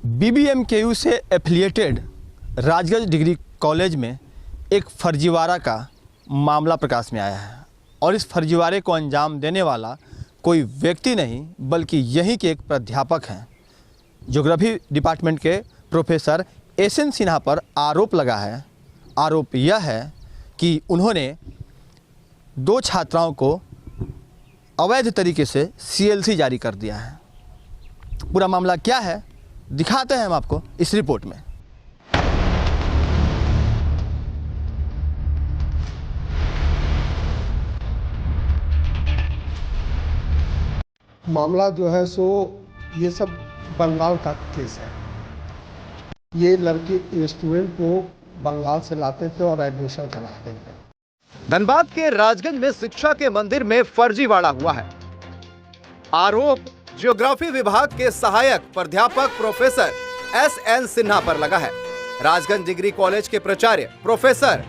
BBMKU से affiliated Rajganj degree college में एक फर्जीवाड़ा का मामला प्रकाश में आया है और इस फर्जीवाड़े को अंजाम देने वाला कोई व्यक्ति नहीं बल्कि यहीं के एक प्राध्यापक हैं। ज्योग्राफी डिपार्टमेंट के प्रोफेसर एसएन सिन्हा पर आरोप लगा है। आरोप यह है कि उन्होंने 2 छात्राओं को अवैध तरीके से सीएलसी जारी कर दिया है। पूरा मामला क्या है दिखाते हैं हम आपको इस रिपोर्ट में। मामला जो है सो ये सब बंगाल का केस है। ये लड़के स्टूडेंट को बंगाल से लाते थे और एडमिशन कराते थे। धनबाद के राजगंज में शिक्षा के मंदिर में फर्जीवाड़ा हुआ है। आरोप ज्योग्राफी विभाग के सहायक प्राध्यापक प्रोफेसर एसएन सिन्हा पर लगा है। राजगंज डिग्री कॉलेज के प्राचार्य प्रोफेसर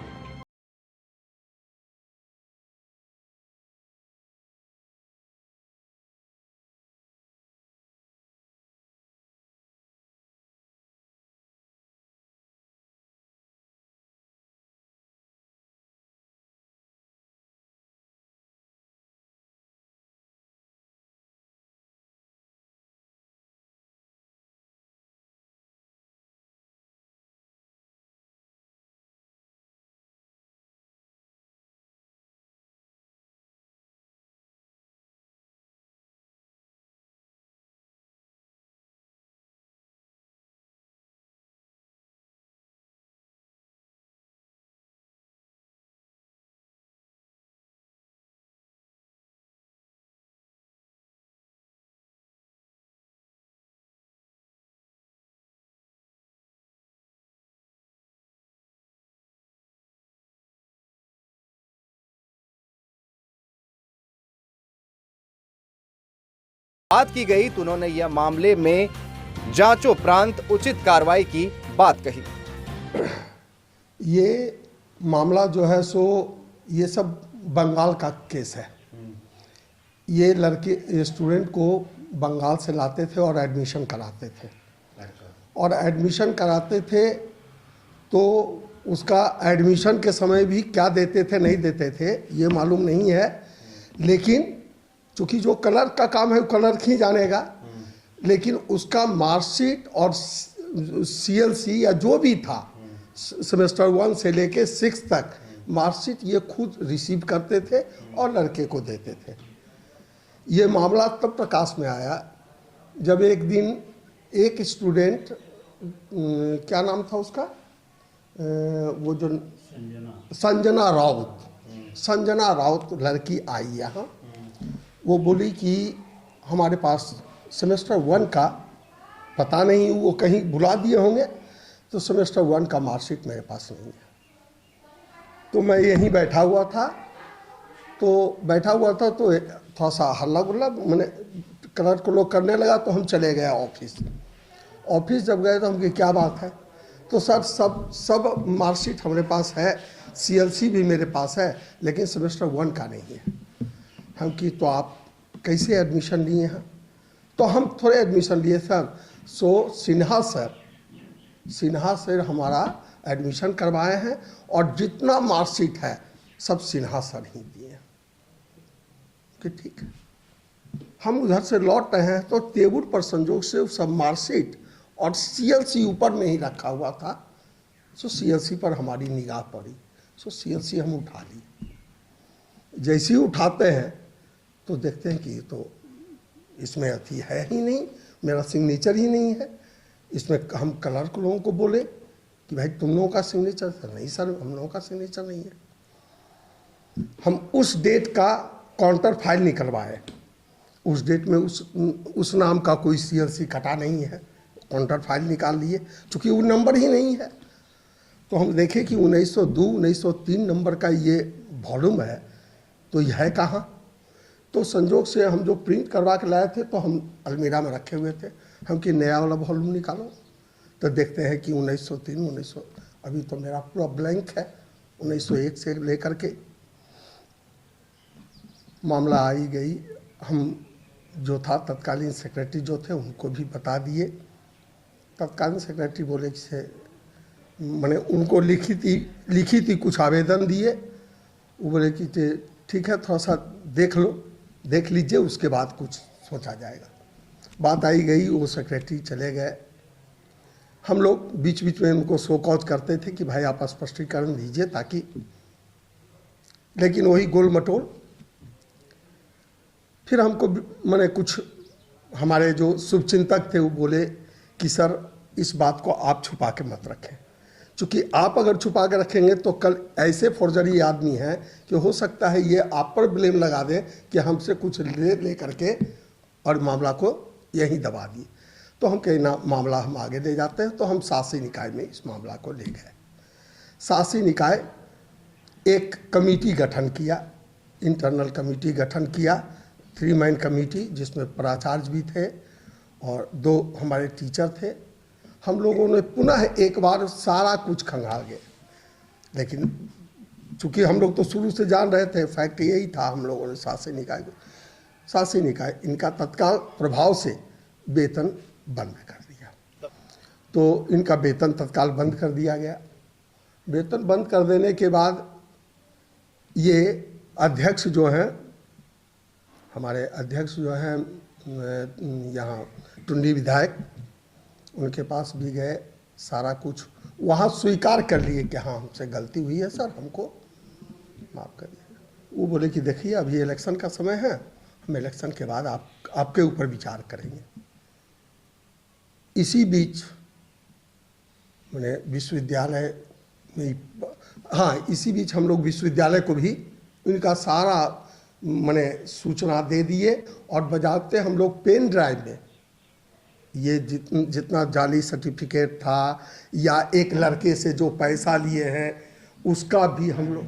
बात की गई तो उन्होंने यह मामले में जांचोपरांत उचित कार्रवाई की बात कही। ये मामला जो है सो ये सब बंगाल का केस है। ये लड़के स्टूडेंट को बंगाल से लाते थे और एडमिशन कराते थे तो उसका एडमिशन के समय भी क्या देते थे नहीं देते थे ये मालूम नहीं है, लेकिन चूँकि जो कलर का काम है वो कलर ही जानेगा। लेकिन उसका मार्कशीट और सीएलसी या जो भी था सेमेस्टर 1 से लेके 6 तक मार्कशीट ये खुद रिसीव करते थे और लड़के को देते थे। ये मामला तब प्रकाश में आया जब एक दिन एक स्टूडेंट क्या नाम था उसका, वो जो संजना राउत लड़की आई यहाँ। वो बोली कि हमारे पास सेमेस्टर 1 का पता नहीं, वो कहीं भुला दिए होंगे, तो सेमेस्टर 1 का मार्कशीट मेरे पास नहीं है। तो मैं यहीं बैठा हुआ था तो थोड़ा सा हल्ला गुल्ला मैंने कलर को लोग करने लगा, तो हम चले गए ऑफिस जब गए तो हम कहे क्या बात है, तो सर सब मार्कशीट हमारे पास है, सीएलसी भी मेरे पास है, लेकिन सेमेस्टर 1 का नहीं है। हम कि तो आप कैसे एडमिशन लिए हैं? तो हम थोड़े एडमिशन लिए सर। सो सिन्हा सर हमारा एडमिशन करवाए हैं और जितना मार्कशीट है सब सिन्हा सर ही दिए। कि ठीक है। हम उधर से लौट रहे हैं तो टेबल पर संजोग से सब मार्कशीट और सीएलसी ऊपर में ही रखा हुआ था। सो सीएलसी पर हमारी निगाह पड़ी, सो सीएलसी हम उठा ली। जैसे ही उठाते हैं तो देखते हैं कि तो इसमें अथी है ही नहीं, मेरा सिग्नेचर ही नहीं है इसमें। हम कलर को लोगों को बोले कि भाई तुम लोगों का सिग्नेचर है? नहीं सर, हम लोगों का सिग्नेचर नहीं है। हम उस डेट का काउंटर फाइल निकलवाए। उस डेट में उस नाम का कोई सीएलसी कटा नहीं है, काउंटर फाइल निकाल लिए, चूँकि वो नंबर ही नहीं है। तो हम देखें कि 1902 1903 नंबर का ये वॉल्यूम है, तो यह है कहाँ? तो संजोग से हम जो प्रिंट करवा के लाए थे तो हम अलमीरा में रखे हुए थे। हम कि नया वाला वॉल्यूम निकालो, तो देखते हैं कि 1903 अभी तो मेरा पूरा ब्लैंक है। 1901 से लेकर के मामला आई गई। हम जो था तत्कालीन सेक्रेटरी जो थे उनको भी बता दिए। तत्कालीन सेक्रेटरी बोले कि से मैंने उनको लिखी थी कुछ आवेदन दिए। वो बोले कि ठीक है, थोड़ा सा देख लीजिए, उसके बाद कुछ सोचा जाएगा। बात आई गई, वो सेक्रेटरी चले गए। हम लोग बीच बीच में उनको शोकॉज करते थे कि भाई आप स्पष्टीकरण दीजिए ताकि, लेकिन वही गोल मटोल। फिर हमको मैंने कुछ हमारे जो शुभचिंतक थे वो बोले कि सर इस बात को आप छुपा के मत रखें, क्योंकि आप अगर छुपा के रखेंगे तो कल ऐसे फौर्जरी आदमी हैं कि हो सकता है ये आप पर ब्लेम लगा दें कि हमसे कुछ ले करके और मामला को यहीं दबा दिए। तो हम कहीं ना मामला हम आगे ले जाते हैं, तो हम शासी निकाय में इस मामला को ले गए। शासी निकाय एक कमेटी गठन किया, इंटरनल कमेटी गठन किया, 3 मैन कमेटी, जिसमें प्राचार्य भी थे और 2 हमारे टीचर थे। हम लोगों ने पुनः एक बार सारा कुछ खंगाल गए, लेकिन चूँकि हम लोग तो शुरू से जान रहे थे, फैक्ट यही था, हम लोगों ने शासी निकाय इनका तत्काल प्रभाव से वेतन बंद कर दिया। तो इनका वेतन तत्काल बंद कर दिया गया। वेतन बंद कर देने के बाद ये अध्यक्ष जो हैं, हमारे अध्यक्ष जो हैं यहाँ टुंडी विधायक, उनके पास भी गए, सारा कुछ वहाँ स्वीकार कर लिए कि हाँ हमसे गलती हुई है सर, हमको माफ़ करिए। वो बोले कि देखिए अभी इलेक्शन का समय है, हम इलेक्शन के बाद आपके ऊपर विचार करेंगे। इसी बीच मैंने विश्वविद्यालय में, हाँ इसी बीच हम लोग विश्वविद्यालय को भी उनका सारा मैंने सूचना दे दिए, और बजाते हम लोग पेन ड्राइव में ये जितना जाली सर्टिफिकेट था या एक लड़के से जो पैसा लिए हैं उसका भी हम लोग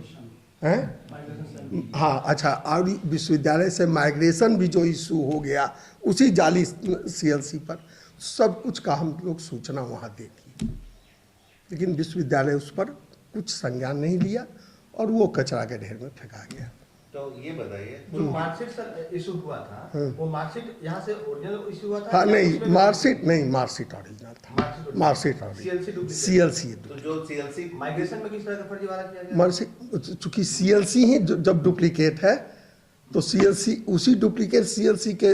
हैं, हाँ अच्छा, और विश्वविद्यालय से माइग्रेशन भी जो इशू हो गया उसी जाली CLC पर, सब कुछ का हम लोग सूचना वहाँ दे दी। लेकिन विश्वविद्यालय उस पर कुछ संज्ञान नहीं लिया और वो कचरा के ढेर में फेंका गया। तो ये बताइए, जो मार्कशीट सर इशू हुआ था, वो मार्कशीट यहाँ से ओरिजिनल इशू हुआ था? हाँ नहीं, मार्कशीट ओरिजिनल था, मार्कशीट CLC। तो जो CLC माइग्रेशन में किस तरह का फर्जीवाड़ा किया गया? मार्कशीट चूँकि CLC ही जब डुप्लीकेट है तो CLC उसी डुप्लीकेट CLC के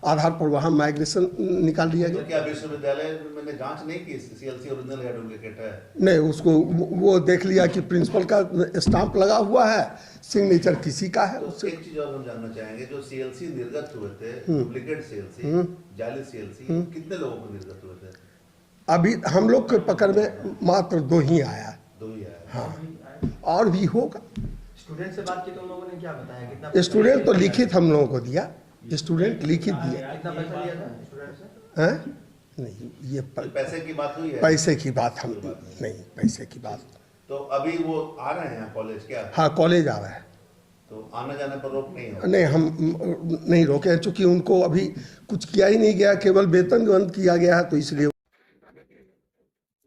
आधार पर वहाँ माइग्रेशन निकाल लिया गया। तो क्या विश्वविद्यालय मैंने जांच नहीं की CLC ओरिजिनल या डुप्लीकेट है? नहीं, उसको वो देख लिया कि प्रिंसिपल का स्टाम्प लगा हुआ है, सिग्नेचर किसी का है। तो एक चीज और हम जानना चाहेंगे, जो CLC निर्गत हुए थे, डुप्लीकेट CLC, जाली CLC, कितने लोगों को निर्गत हुए थे? अभी हम लोग के पकड़ में मात्र 2 ही आया। 2 ही आया। हाँ, और भी होगा। स्टूडेंट से बात की तो उन लोगों ने क्या बताया? कितना स्टूडेंट तो लिखित हम लोगों को दिया, स्टूडेंट लिखित दिया। कितना पैसा लिया था स्टूडेंट से? हैं? नहीं, ये पैसे की बात हुई है? पैसे की बात हम नहीं, पैसे की बात। तो अभी वो आ रहे हैं कॉलेज क्या? हाँ, कॉलेज आ रहा है। तो आने जाने पर रोक नहीं है? नहीं, हम नहीं रोके हैं, चूँकि उनको अभी कुछ किया ही नहीं गया, केवल वेतन बंद किया गया है, तो इसलिए।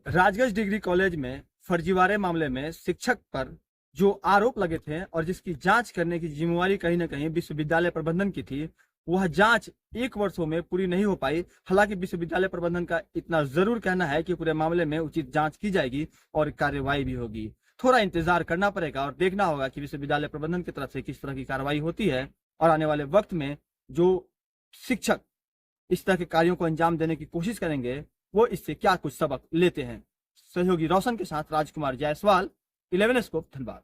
राजगंज डिग्री कॉलेज में फर्जीवाड़े मामले में शिक्षक पर जो आरोप लगे थे और जिसकी जांच करने की जिम्मेवारी कहीं ना कहीं विश्वविद्यालय प्रबंधन की थी, वह जांच 1 वर्षों में पूरी नहीं हो पाई। हालांकि विश्वविद्यालय प्रबंधन का इतना जरूर कहना है कि पूरे मामले में उचित जांच की जाएगी और कार्रवाई भी होगी। थोड़ा इंतजार करना पड़ेगा और देखना होगा कि विश्वविद्यालय प्रबंधन की तरफ से किस तरह की कार्रवाई होती है, और आने वाले वक्त में जो शिक्षक इस तरह के कार्यों को अंजाम देने की कोशिश करेंगे वो इससे क्या कुछ सबक लेते हैं। सहयोगी रोशन के साथ राजकुमार जायसवाल, 11 स्कोप, धनबाद।